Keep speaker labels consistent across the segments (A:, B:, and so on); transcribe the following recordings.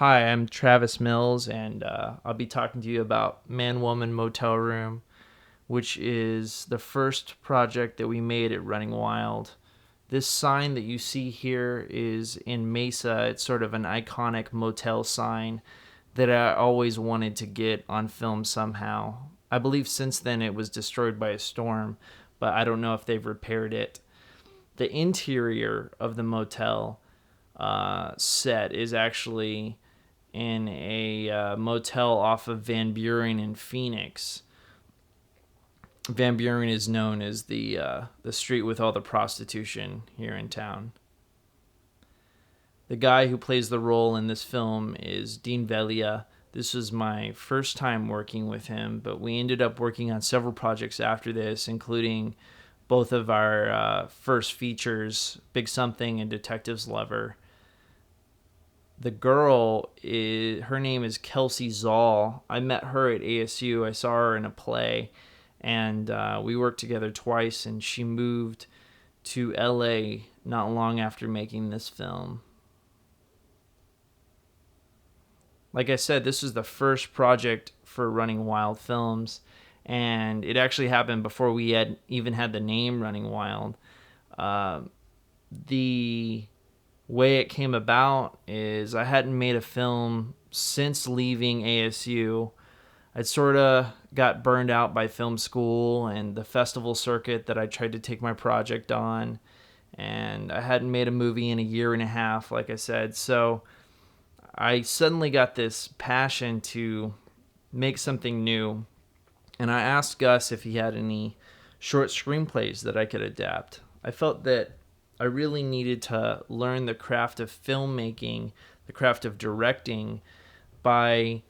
A: Hi, I'm Travis Mills, and I'll be talking to you about Man Woman Motel Room, which is the first project that we made at Running Wild. This sign that you see here is in Mesa. It's sort of an iconic motel sign that I always wanted to get on film somehow. I believe since then it was destroyed by a storm, but I don't know if they've repaired it. The interior of the motel set is actually in a motel off of Van Buren in Phoenix. Van Buren is known as the street with all the prostitution here in town. The guy who plays the role in this film is Dean Velia. This was my first time working with him, but we ended up working on several projects after this, including both of our first features, Big Something and Detective's Lover. The girl her name is Kelsey Zoll. I met her at ASU. I saw her in a play, and we worked together twice, and she moved to LA not long after making this film. Like I said, this was the first project for Running Wild Films, and it actually happened before we had even had the name Running Wild. The way it came about is I hadn't made a film since leaving ASU. I'd sort of got burned out by film school and the festival circuit that I tried to take my project on, and I hadn't made a movie in a year and a half, like I said. So I suddenly got this passion to make something new, and I asked Gus if he had any short screenplays that I could adapt. I felt that I really needed to learn the craft of filmmaking, the craft of directing, by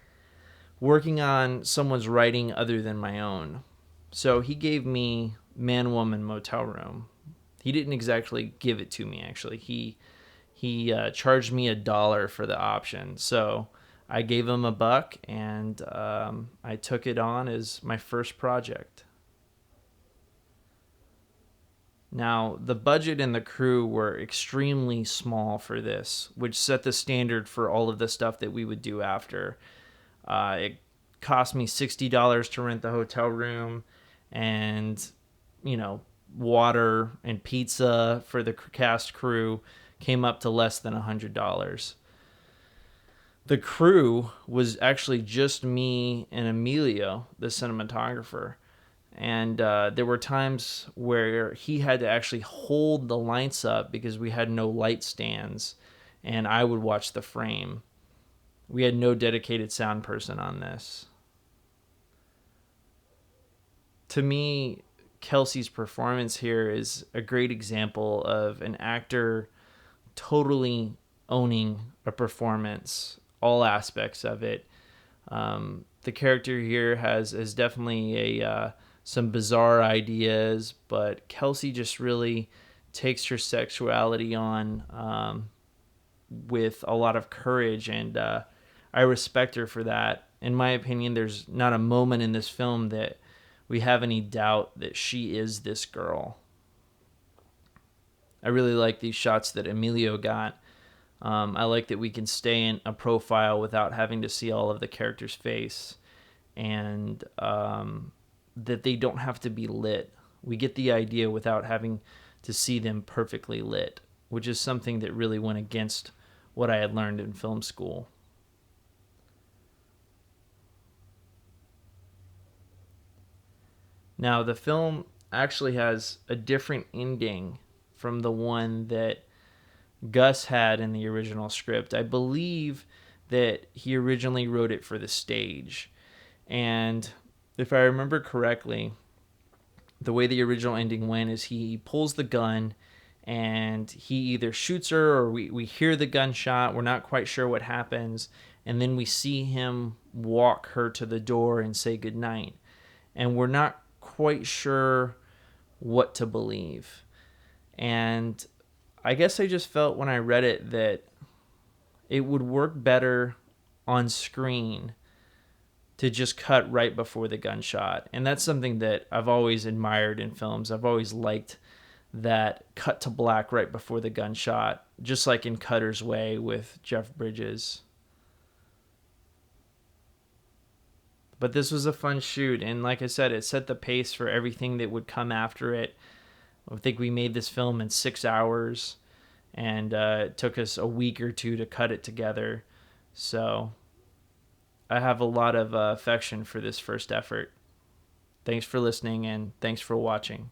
A: working on someone's writing other than my own. So he gave me Man Woman Motel Room. He didn't exactly give it to me, actually. He charged me $1 for the option. So I gave him $1, and I took it on as my first project. Now, the budget and the crew were extremely small for this, which set the standard for all of the stuff that we would do after. It cost me $60 to rent the hotel room, and, water and pizza for the cast crew came up to less than $100. The crew was actually just me and Emilio, the cinematographer. And there were times where he had to actually hold the lights up because we had no light stands, and I would watch the frame. We had no dedicated sound person on this. To me, Kelsey's performance here is a great example of an actor totally owning a performance, all aspects of it. The character here has definitely some bizarre ideas, but Kelsey just really takes her sexuality on with a lot of courage, and I respect her for that. In my opinion, there's not a moment in this film that we have any doubt that she is this girl. I really like these shots that Emilio got. I like that we can stay in a profile without having to see all of the character's face, and that they don't have to be lit. We get the idea without having to see them perfectly lit, which is something that really went against what I had learned in film school. Now, the film actually has a different ending from the one that Gus had in the original script. I believe that he originally wrote it for the stage. And if I remember correctly, the way the original ending went is he pulls the gun and he either shoots her or we hear the gunshot. We're not quite sure what happens. And then we see him walk her to the door and say goodnight. And we're not quite sure what to believe. And I guess I just felt when I read it that it would work better on screen to just cut right before the gunshot. And that's something that I've always admired in films. I've always liked that cut to black right before the gunshot, just like in Cutter's Way with Jeff Bridges. But this was a fun shoot, and like I said, it set the pace for everything that would come after it. I think we made this film in 6 hours, and it took us a week or two to cut it together. So I have a lot of affection for this first effort. Thanks for listening, and thanks for watching.